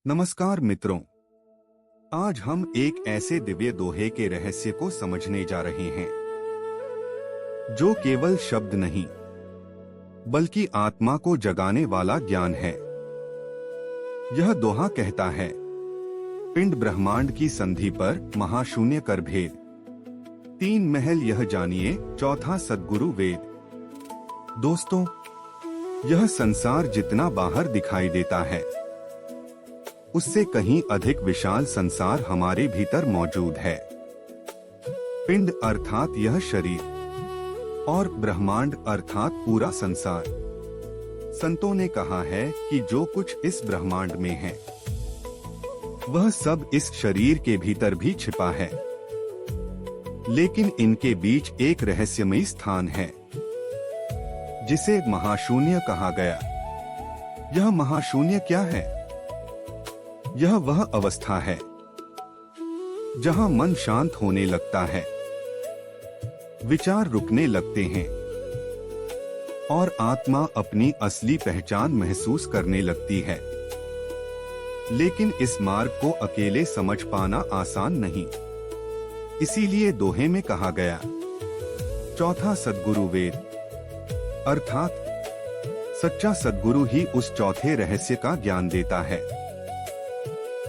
नमस्कार मित्रों, आज हम एक ऐसे दिव्य दोहे के रहस्य को समझने जा रहे हैं जो केवल शब्द नहीं बल्कि आत्मा को जगाने वाला ज्ञान है। यह दोहा कहता है, पिंड ब्रह्मांड की संधि पर महाशून्य कर भेद, तीन महल यह जानिए चौथा सद्गुरु वेद। दोस्तों, यह संसार जितना बाहर दिखाई देता है उससे कहीं अधिक विशाल संसार हमारे भीतर मौजूद है। पिंड अर्थात यह शरीर और ब्रह्मांड अर्थात पूरा संसार। संतों ने कहा है कि जो कुछ इस ब्रह्मांड में है वह सब इस शरीर के भीतर भी छिपा है, लेकिन इनके बीच एक रहस्यमयी स्थान है जिसे महाशून्य कहा गया। यह महाशून्य क्या है? यह वह अवस्था है जहां मन शांत होने लगता है, विचार रुकने लगते हैं और आत्मा अपनी असली पहचान महसूस करने लगती है। लेकिन इस मार्ग को अकेले समझ पाना आसान नहीं। इसीलिए दोहे में कहा गया, चौथा सद्गुरु वेद, अर्थात सच्चा सद्गुरु ही उस चौथे रहस्य का ज्ञान देता है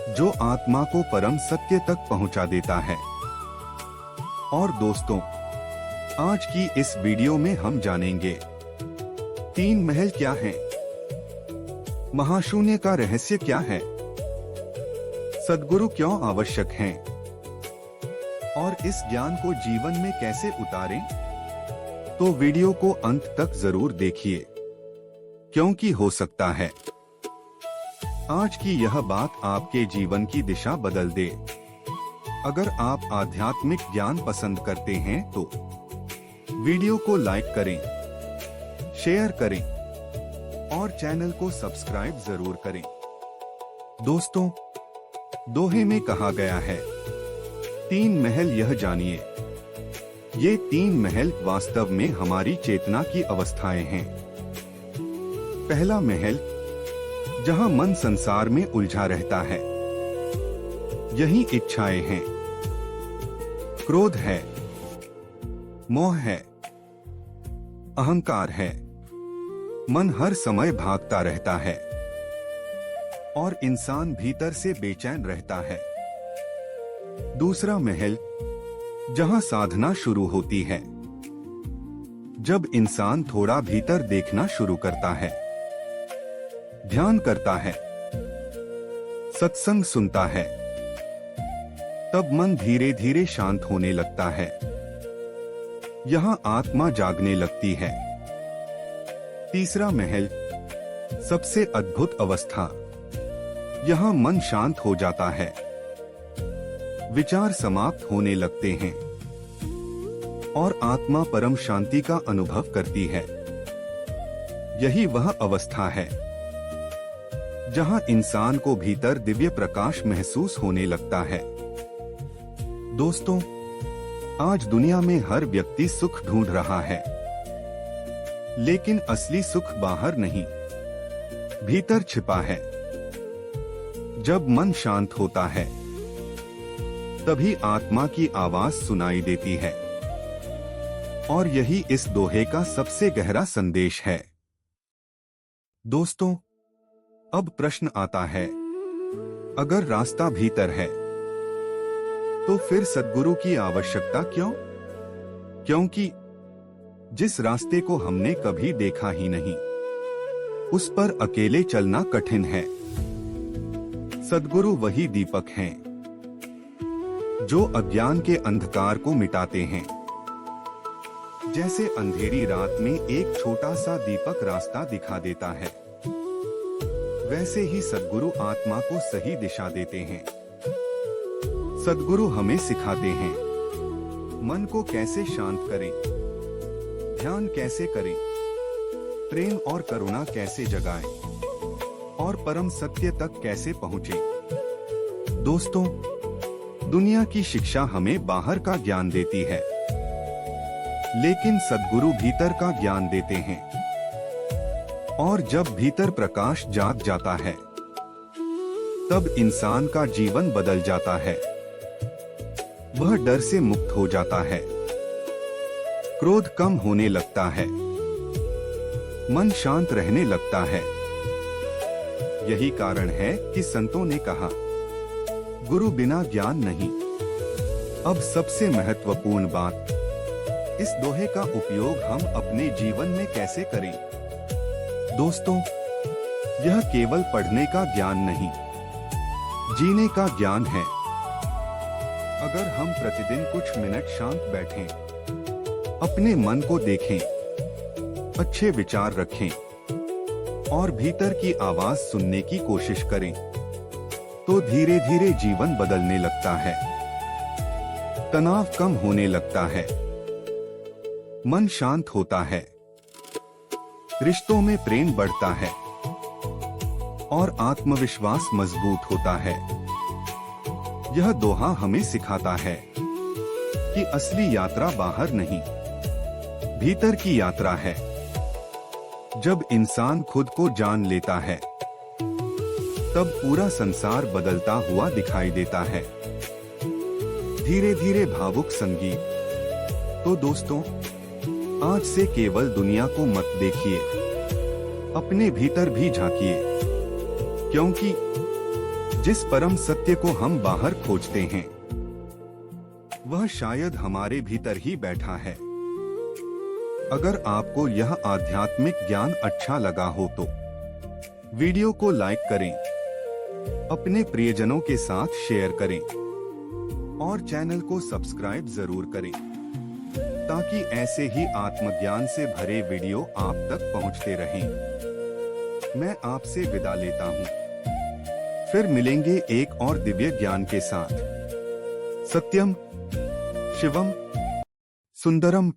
जो आत्मा को परम सत्य तक पहुंचा देता है। और दोस्तों, आज की इस वीडियो में हम जानेंगे तीन महल क्या हैं, महाशून्य का रहस्य क्या है, सद्गुरु क्यों आवश्यक हैं और इस ज्ञान को जीवन में कैसे उतारें। तो वीडियो को अंत तक जरूर देखिए, क्योंकि हो सकता है आज की यह बात आपके जीवन की दिशा बदल दे। अगर आप आध्यात्मिक ज्ञान पसंद करते हैं तो वीडियो को लाइक करें, शेयर करें और चैनल को सब्सक्राइब जरूर करें। दोस्तों, दोहे में कहा गया है, तीन महल यह जानिए। ये तीन महल वास्तव में हमारी चेतना की अवस्थाएं हैं। पहला महल जहां मन संसार में उलझा रहता है, यही इच्छाएं हैं, क्रोध है, मोह है, अहंकार है। मन हर समय भागता रहता है और इंसान भीतर से बेचैन रहता है। दूसरा महल जहां साधना शुरू होती है, जब इंसान थोड़ा भीतर देखना शुरू करता है, ध्यान करता है, सत्संग सुनता है, तब मन धीरे धीरे शांत होने लगता है। यहां आत्मा जागने लगती है। तीसरा महल सबसे अद्भुत अवस्था, यहां मन शांत हो जाता है, विचार समाप्त होने लगते हैं और आत्मा परम शांति का अनुभव करती है। यही वह अवस्था है जहां इंसान को भीतर दिव्य प्रकाश महसूस होने लगता है। दोस्तों, आज दुनिया में हर व्यक्ति सुख ढूंढ रहा है, लेकिन असली सुख बाहर नहीं, भीतर छिपा है। जब मन शांत होता है तभी आत्मा की आवाज सुनाई देती है और यही इस दोहे का सबसे गहरा संदेश है। दोस्तों, अब प्रश्न आता है, अगर रास्ता भीतर है तो फिर सद्गुरु की आवश्यकता क्यों? क्योंकि जिस रास्ते को हमने कभी देखा ही नहीं, उस पर अकेले चलना कठिन है। सद्गुरु वही दीपक हैं जो अज्ञान के अंधकार को मिटाते हैं। जैसे अंधेरी रात में एक छोटा सा दीपक रास्ता दिखा देता है, वैसे ही सद्गुरु आत्मा को सही दिशा देते हैं। सद्गुरु हमें सिखाते हैं मन को कैसे शांत करें, ध्यान कैसे करें, प्रेम और करुणा कैसे जगाएं और परम सत्य तक कैसे पहुंचें। दोस्तों, दुनिया की शिक्षा हमें बाहर का ज्ञान देती है, लेकिन सद्गुरु भीतर का ज्ञान देते हैं। और जब भीतर प्रकाश जाग जाता है तब इंसान का जीवन बदल जाता है। वह डर से मुक्त हो जाता है, क्रोध कम होने लगता है, मन शांत रहने लगता है। यही कारण है कि संतों ने कहा, गुरु बिना ज्ञान नहीं। अब सबसे महत्वपूर्ण बात, इस दोहे का उपयोग हम अपने जीवन में कैसे करें। दोस्तों, यह केवल पढ़ने का ज्ञान नहीं, जीने का ज्ञान है। अगर हम प्रतिदिन कुछ मिनट शांत बैठें, अपने मन को देखें, अच्छे विचार रखें और भीतर की आवाज सुनने की कोशिश करें, तो धीरे धीरे जीवन बदलने लगता है। तनाव कम होने लगता है, मन शांत होता है, रिश्तों में प्रेम बढ़ता है और आत्मविश्वास मजबूत होता है। यह दोहा हमें सिखाता है कि असली यात्रा बाहर नहीं, भीतर की यात्रा है। जब इंसान खुद को जान लेता है, तब पूरा संसार बदलता हुआ दिखाई देता है। धीरे धीरे भावुक संगीत। तो दोस्तों, आज से केवल दुनिया को मत देखिए, अपने भीतर भी झांकिए, क्योंकि जिस परम सत्य को हम बाहर खोजते हैं, वह शायद हमारे भीतर ही बैठा है। अगर आपको यह आध्यात्मिक ज्ञान अच्छा लगा हो तो वीडियो को लाइक करें, अपने प्रियजनों के साथ शेयर करें और चैनल को सब्सक्राइब जरूर करें, ताकि ऐसे ही आत्मज्ञान से भरे वीडियो आप तक पहुंचते रहें। मैं आपसे विदा लेता हूं, फिर मिलेंगे एक और दिव्य ज्ञान के साथ। सत्यम शिवम सुंदरम।